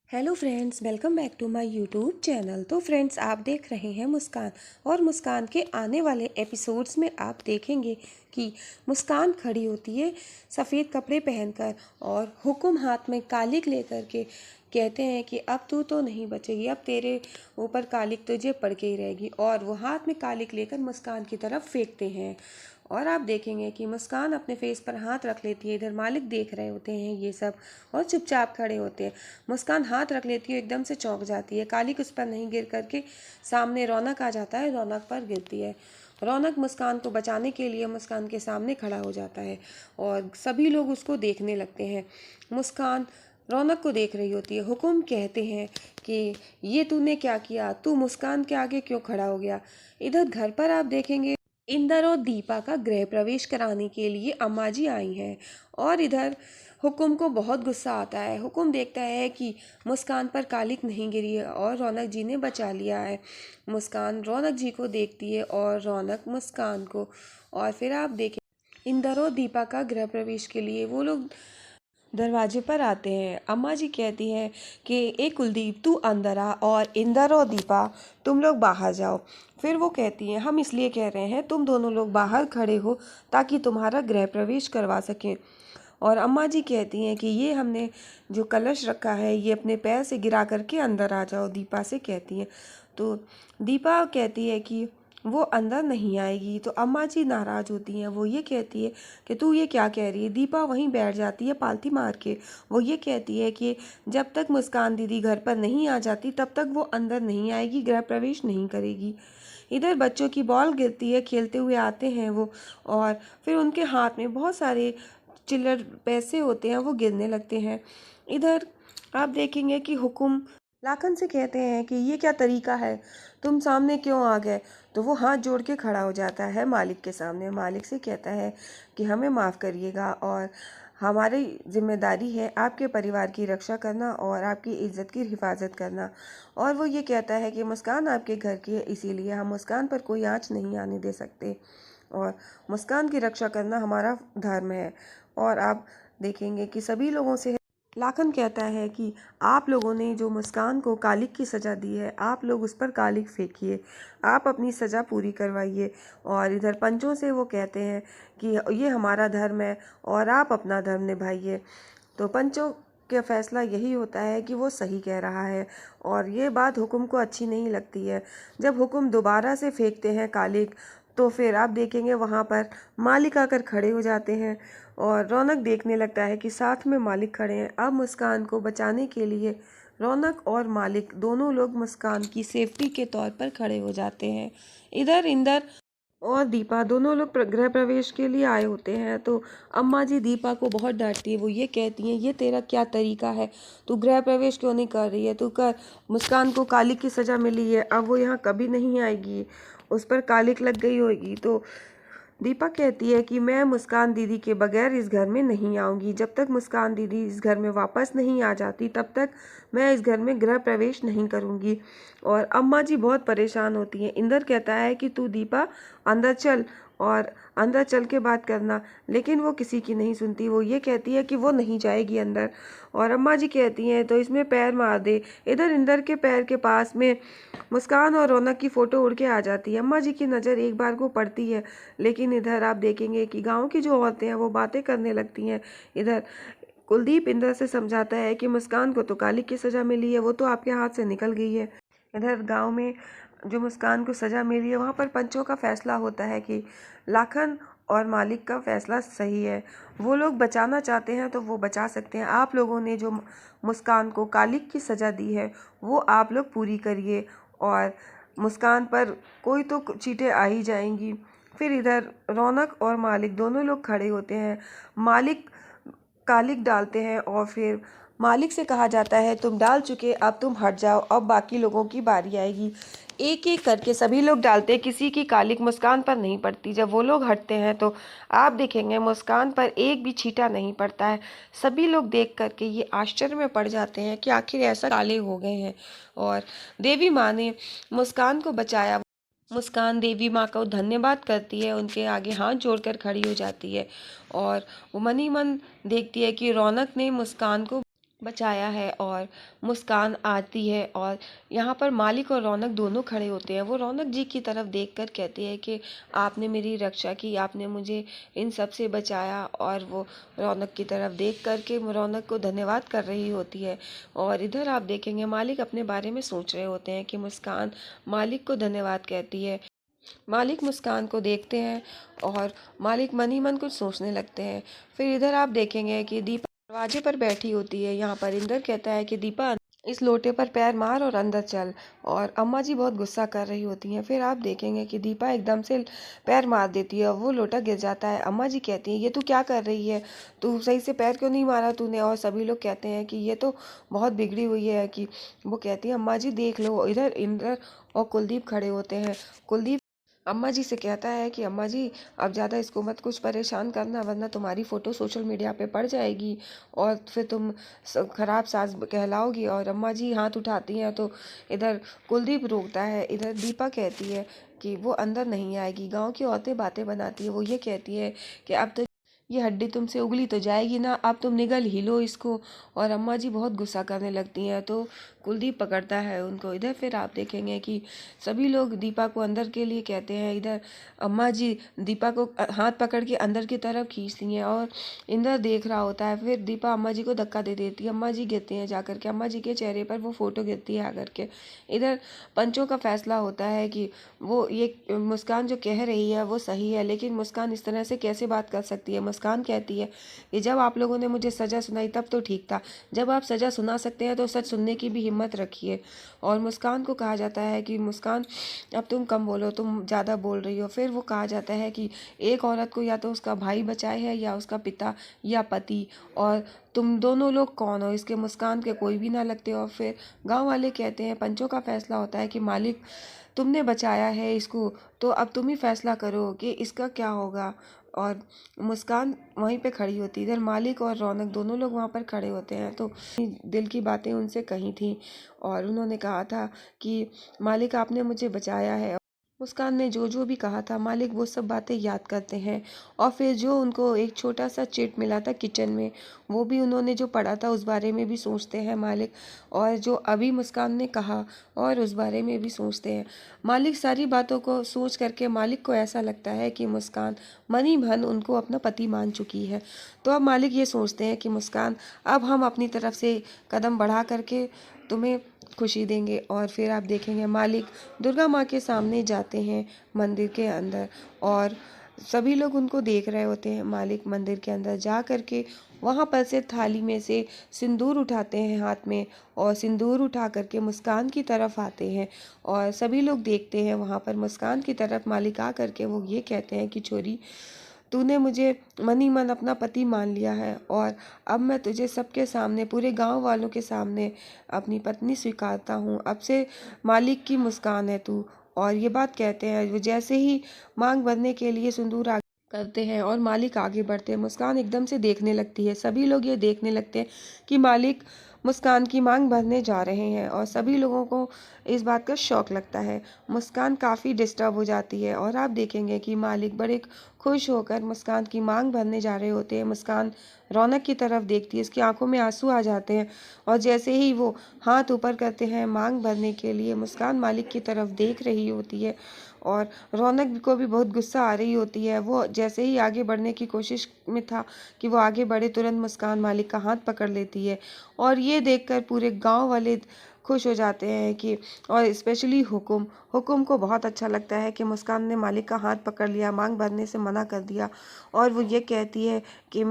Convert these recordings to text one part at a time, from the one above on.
Hello friends, welcome back to my YouTube channel. तो friends, आप देख रहे हैं मुस्कान। और मुस्कान के आने वाले एपिसोड्स में आप देखेंगे कि मुस्कान खड़ी होती है सफ़ेद कपड़े पहनकर और हुक्म हाथ में कालिक लेकर के कहते हैं कि अब तू तो नहीं बचेगी, अब तेरे ऊपर कालिक तुझे पड़ के ही रहेगी। और वो हाथ में कालिक लेकर मुस्कान की तरफ फेंकते हैं और आप देखेंगे कि मुस्कान अपने फेस पर हाथ रख लेती है। इधर मालिक देख रहे होते हैं ये सब और चुपचाप खड़े होते हैं। मुस्कान हाथ रख लेती है, एकदम से चौंक जाती है। कालिक उस पर नहीं गिर करके सामने रौनक आ जाता है, रौनक पर गिरती है। रौनक मुस्कान को बचाने के लिए मुस्कान के सामने खड़ा हो जाता है और सभी लोग उसको देखने लगते हैं। मुस्कान रौनक को देख रही होती है। हुकुम कहते हैं कि ये तूने क्या किया, तू मुस्कान के आगे क्यों खड़ा हो गया। इधर घर पर आप देखेंगे इंदर और दीपा का गृह प्रवेश कराने के लिए अम्मा जी आई हैं और इधर हुकुम को बहुत गुस्सा आता है। हुकुम देखता है कि मुस्कान पर कालिक नहीं गिरी है और रौनक जी ने बचा लिया है। मुस्कान रौनक जी को देखती है और रौनक मुस्कान को। और फिर आप देखें इंदर और दीपा का गृह प्रवेश के लिए वो लोग दरवाजे पर आते हैं। अम्मा जी कहती हैं कि ए कुलदीप, तू अंदर आ और इंदर और दीपा तुम लोग बाहर जाओ। फिर वो कहती हैं हम इसलिए कह रहे हैं तुम दोनों लोग बाहर खड़े हो ताकि तुम्हारा गृह प्रवेश करवा सकें। और अम्मा जी कहती हैं कि ये हमने जो कलश रखा है ये अपने पैर से गिरा करके अंदर आ जाओ, दीपा से कहती हैं। तो दीपा कहती है कि वो अंदर नहीं आएगी। तो अम्मा जी नाराज़ होती हैं। वो ये कहती है कि तू ये क्या कह रही है। दीपा वहीं बैठ जाती है पालती मार के। वो ये कहती है कि जब तक मुस्कान दीदी घर पर नहीं आ जाती तब तक वो अंदर नहीं आएगी, गृह प्रवेश नहीं करेगी। इधर बच्चों की बॉल गिरती है, खेलते हुए आते हैं वो और फिर उनके हाथ में बहुत सारे चिल्लर पैसे होते हैं, वो गिरने लगते हैं। इधर आप देखेंगे कि हुकुम लाखन से कहते हैं कि ये क्या तरीका है, तुम सामने क्यों आ गए। तो वो हाथ जोड़ के खड़ा हो जाता है मालिक के सामने। मालिक से कहता है कि हमें माफ़ करिएगा और हमारी जिम्मेदारी है आपके परिवार की रक्षा करना और आपकी इज्जत की हिफाजत करना। और वो ये कहता है कि मुस्कान आपके घर की है, इसीलिए हम मुस्कान पर कोई आँच नहीं आने दे सकते और मुस्कान की रक्षा करना हमारा धर्म है। और आप देखेंगे कि सभी लोगों से लाखन कहता है कि आप लोगों ने जो मुस्कान को कालिक की सज़ा दी है, आप लोग उस पर कालिक फेंकिए, आप अपनी सज़ा पूरी करवाइए। और इधर पंचों से वो कहते हैं कि ये हमारा धर्म है और आप अपना धर्म निभाइए। तो पंचों का फैसला यही होता है कि वो सही कह रहा है और ये बात हुकुम को अच्छी नहीं लगती है। जब हुकुम दोबारा से फेंकते हैं कालिक तो फिर आप देखेंगे वहाँ पर मालिक आकर खड़े हो जाते हैं और रौनक देखने लगता है कि साथ में मालिक खड़े हैं। अब मुस्कान को बचाने के लिए रौनक और मालिक दोनों लोग मुस्कान की सेफ्टी के तौर पर खड़े हो जाते हैं। इधर इंदर और दीपा दोनों लोग गृह प्रवेश के लिए आए होते हैं। तो अम्मा जी दीपा को बहुत डांटती है। वो ये कहती हैं ये तेरा क्या तरीका है, तू गृह प्रवेश क्यों नहीं कर रही है, तू कर। मुस्कान को कालिक की सज़ा मिली है, अब वो यहाँ कभी नहीं आएगी, उस पर कालिक लग गई होगी। तो दीपा कहती है कि मैं मुस्कान दीदी के बगैर इस घर में नहीं आऊँगी। जब तक मुस्कान दीदी इस घर में वापस नहीं आ जाती तब तक मैं इस घर में गृह प्रवेश नहीं करूँगी। और अम्मा जी बहुत परेशान होती हैं। इंदर कहता है कि तू दीपा अंदर चल और अंदर चल के बात करना, लेकिन वो किसी की नहीं सुनती। वो ये कहती है कि वो नहीं जाएगी अंदर और अम्मा जी कहती हैं तो इसमें पैर मार दे। इधर इंदर के पैर के पास में मुस्कान और रौनक की फ़ोटो उड़ के आ जाती है। अम्मा जी की नज़र एक बार को पड़ती है, लेकिन इधर आप देखेंगे कि गांव की जो औरतें हैं वो बातें करने लगती हैं। इधर कुलदीप इंदर से समझाता है कि मुस्कान को तो कालिक की सज़ा मिली है, वो तो आपके हाथ से निकल गई है। इधर गांव में जो मुस्कान को सज़ा मिली है वहाँ पर पंचों का फैसला होता है कि लाखन और मालिक का फैसला सही है। वो लोग बचाना चाहते हैं तो वो बचा सकते हैं। आप लोगों ने जो मुस्कान को कालिक की सज़ा दी है वो आप लोग पूरी करिए और मुस्कान पर कोई तो चीटें आ ही जाएंगी। फिर इधर रौनक और मालिक दोनों लोग खड़े होते हैं। मालिक कालिक डालते हैं और फिर मालिक से कहा जाता है तुम डाल चुके, अब तुम हट जाओ, अब बाकी लोगों की बारी आएगी। एक एक करके सभी लोग डालते हैं, किसी की कालिक मुस्कान पर नहीं पड़ती। जब वो लोग हटते हैं तो आप देखेंगे मुस्कान पर एक भी छींटा नहीं पड़ता है। सभी लोग देख करके ये आश्चर्य में पड़ जाते हैं कि आखिर ऐसा काले हो गए हैं। और देवी माँ ने मुस्कान को बचाया। मुस्कान देवी माँ का धन्यवाद करती है, उनके आगे हाथ जोड़कर खड़ी हो जाती है और वो मन ही मन देखती है कि रौनक ने मुस्कान को बचाया है। और मुस्कान आती है और यहाँ पर मालिक और रौनक दोनों खड़े होते हैं। वो रौनक जी की तरफ देखकर कहती है कि आपने मेरी रक्षा की, आपने मुझे इन सब से बचाया। और वो रौनक की तरफ देख कर के रौनक को धन्यवाद कर रही होती है। और इधर आप देखेंगे मालिक अपने बारे में सोच रहे होते हैं कि मुस्कान मालिक को धन्यवाद कहती है। मालिक मुस्कान को देखते हैं और मालिक मन ही मन कुछ सोचने लगते हैं। फिर इधर आप देखेंगे कि दीपा दरवाजे पर बैठी होती है। यहाँ पर इंदर कहता है कि दीपा इस लोटे पर पैर मार और अंदर चल। और अम्मा जी बहुत गुस्सा कर रही होती हैं। फिर आप देखेंगे कि दीपा एकदम से पैर मार देती है और वो लोटा गिर जाता है। अम्मा जी कहती हैं ये तू क्या कर रही है, तू सही से पैर क्यों नहीं मारा तूने। और सभी लोग कहते हैं कि ये तो बहुत बिगड़ी हुई है। कि वो कहती है अम्मा जी देख लो। इधर इंदर और कुलदीप खड़े होते हैं। कुलदीप अम्मा जी से कहता है कि अम्मा जी अब ज़्यादा इसको मत कुछ परेशान करना, वरना तुम्हारी फ़ोटो सोशल मीडिया पे पड़ जाएगी और फिर तुम खराब सास कहलाओगी। और अम्मा जी हाथ उठाती हैं तो इधर कुलदीप रोकता है। इधर दीपा कहती है कि वो अंदर नहीं आएगी। गांव की औरतें बातें बनाती है। वो ये कहती है कि अब तो ये हड्डी तुमसे उगली तो जाएगी ना, अब तुम निगल ही लो इसको। और अम्मा जी बहुत गुस्सा करने लगती हैं तो कुलदीप पकड़ता है उनको। इधर फिर आप देखेंगे कि सभी लोग दीपा को अंदर के लिए कहते हैं। इधर अम्मा जी दीपा को हाथ पकड़ के अंदर की तरफ खींचती हैं और इंदर देख रहा होता है। फिर दीपा अम्मा जी को धक्का दे देती है। अम्मा जी गिरती हैं जाकर के। अम्मा जी के चेहरे पर वो फोटो गिरती है आकर के। इधर पंचों का फैसला होता है कि वो ये मुस्कान जो कह रही है वो सही है, लेकिन मुस्कान इस तरह से कैसे बात कर सकती है। मुस्कान कहती है कि जब आप लोगों ने मुझे सज़ा सुनाई तब तो ठीक था, जब आप सज़ा सुना सकते हैं तो सच सुनने की भी हिम्मत रखिए। और मुस्कान को कहा जाता है कि मुस्कान अब तुम कम बोलो, तुम ज़्यादा बोल रही हो। फिर वो कहा जाता है कि एक औरत को या तो उसका भाई बचाए है या उसका पिता या पति, और तुम दोनों लोग कौन हो, इसके मुस्कान के कोई भी ना लगते। और फिर गांव वाले कहते हैं, पंचों का फैसला होता है कि मालिक तुमने बचाया है इसको, तो अब तुम ही फैसला करो कि इसका क्या होगा। और मुस्कान वहीं पे खड़ी होती है। इधर मालिक और रौनक दोनों लोग वहाँ पर खड़े होते हैं तो दिल की बातें उनसे कही थी और उन्होंने कहा था कि मालिक आपने मुझे बचाया है। मुस्कान ने जो जो भी कहा था मालिक वो सब बातें याद करते हैं। और फिर जो उनको एक छोटा सा चिट मिला था किचन में, वो भी उन्होंने जो पढ़ा था उस बारे में भी सोचते हैं मालिक। और जो अभी मुस्कान ने कहा और उस बारे में भी सोचते हैं मालिक। सारी बातों को सोच करके मालिक को ऐसा लगता है कि मुस्कान मन ही मन उनको अपना पति मान चुकी है। तो अब मालिक ये सोचते हैं कि मुस्कान अब हम अपनी तरफ से कदम बढ़ा करके तुम्हें खुशी देंगे। और फिर आप देखेंगे मालिक दुर्गा माँ के सामने जाते हैं मंदिर के अंदर और सभी लोग उनको देख रहे होते हैं। मालिक मंदिर के अंदर जा करके वहाँ पर से थाली में से सिंदूर उठाते हैं हाथ में और सिंदूर उठा करके मुस्कान की तरफ आते हैं और सभी लोग देखते हैं वहाँ पर मुस्कान की तरफ। मालिक आ करके वो ये कहते हैं कि छोरी, तूने मुझे मन ही मन अपना पति मान लिया है और अब मैं तुझे सबके सामने, पूरे गांव वालों के सामने अपनी पत्नी स्वीकारता हूँ। अब से मालिक की मुस्कान है तू। और ये बात कहते हैं, वो जैसे ही मांग भरने के लिए सिंदूर आगे करते हैं और मालिक आगे बढ़ते हैं, मुस्कान एकदम से देखने लगती है। सभी लोग ये देखने लगते हैं कि मालिक मुस्कान की मांग भरने जा रहे हैं और सभी लोगों को इस बात का शौक लगता है। मुस्कान काफ़ी डिस्टर्ब हो जाती है और आप देखेंगे कि मालिक बड़े खुश होकर मुस्कान की मांग भरने जा रहे होते हैं। मुस्कान रौनक की तरफ देखती है, उसकी आंखों में आंसू आ जाते हैं और जैसे ही वो हाथ ऊपर करते हैं मांग भरने के लिए, मुस्कान मालिक की तरफ देख रही होती है और रौनक को भी बहुत गुस्सा आ रही होती है। वो जैसे ही आगे बढ़ने की कोशिश में था कि वो आगे बढ़े, तुरंत मुस्कान मालिक का हाथ पकड़ लेती है और ये देखकर पूरे गांव वाले खुश हो जाते हैं कि, और स्पेशली हुकुम को बहुत अच्छा लगता है कि मुस्कान ने मालिक का हाथ पकड़ लिया, मांग भरने से मना कर दिया। और वो ये कहती है कि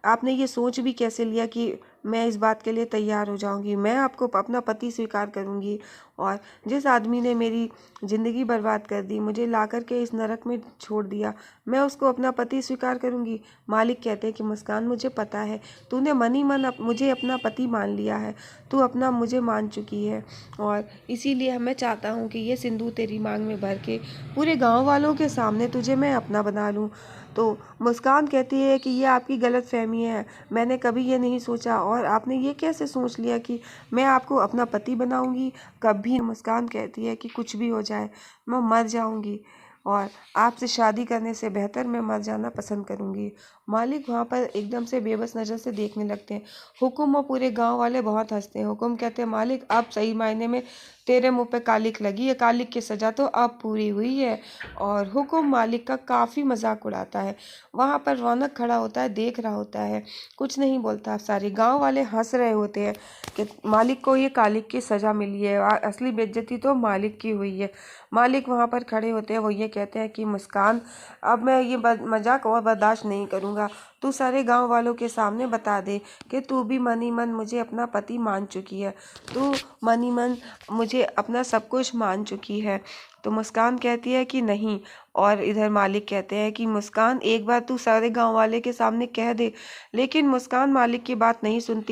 आपने ये सोच भी कैसे लिया कि मैं इस बात के लिए तैयार हो जाऊंगी, मैं आपको अपना पति स्वीकार करूंगी। और जिस आदमी ने मेरी ज़िंदगी बर्बाद कर दी, मुझे ला कर के इस नरक में छोड़ दिया, मैं उसको अपना पति स्वीकार करूंगी। मालिक कहते हैं कि मुस्कान मुझे पता है, तूने मन ही मन मुझे अपना पति मान लिया है, तू अपना मुझे मान चुकी है और इसीलिए मैं चाहता हूँ कि ये सिंदूर तेरी मांग में भर के पूरे गाँव वालों के सामने तुझे मैं अपना बना लूँ। तो मुस्कान कहती है कि ये आपकी गलत फहमी है, मैंने कभी ये नहीं सोचा और आपने ये कैसे सोच लिया कि मैं आपको अपना पति बनाऊंगी। कभी। मुस्कान कहती है कि कुछ भी हो जाए, मैं मर जाऊंगी, और आपसे शादी करने से बेहतर मैं मर जाना पसंद करूँगी। मालिक वहाँ पर एकदम से बेबस नज़र से देखने लगते हैं। हुकुम और पूरे गांव वाले बहुत हंसते हैं। हुकुम कहते हैं, मालिक अब सही मायने में तेरे मुंह पे कालिक लगी है, कालिक की सज़ा तो अब पूरी हुई है। और हुकुम मालिक का काफ़ी मजाक उड़ाता है। वहाँ पर रौनक खड़ा होता है, देख रहा होता है, कुछ नहीं बोलता। सारे गांव वाले हंस रहे होते हैं कि मालिक को ये कालिक की सज़ा मिली है, असली बेइज्जती तो मालिक की हुई है। मालिक वहाँ पर खड़े होते हैं, वो ये कहते हैं कि मुस्कान, अब मैं ये मजाक और बर्दाश्त नहीं करूँगा। तू सारे गांव वालों के सामने बता दे कि तू भी मन ही मन मुझे अपना पति मान चुकी है, तू मन ही मन मुझे अपना सब कुछ मान चुकी है। तो मुस्कान कहती है कि नहीं। और इधर मालिक कहते हैं कि मुस्कान, एक बार तू सारे गांव वाले के सामने कह दे। लेकिन मुस्कान मालिक की बात नहीं सुनती।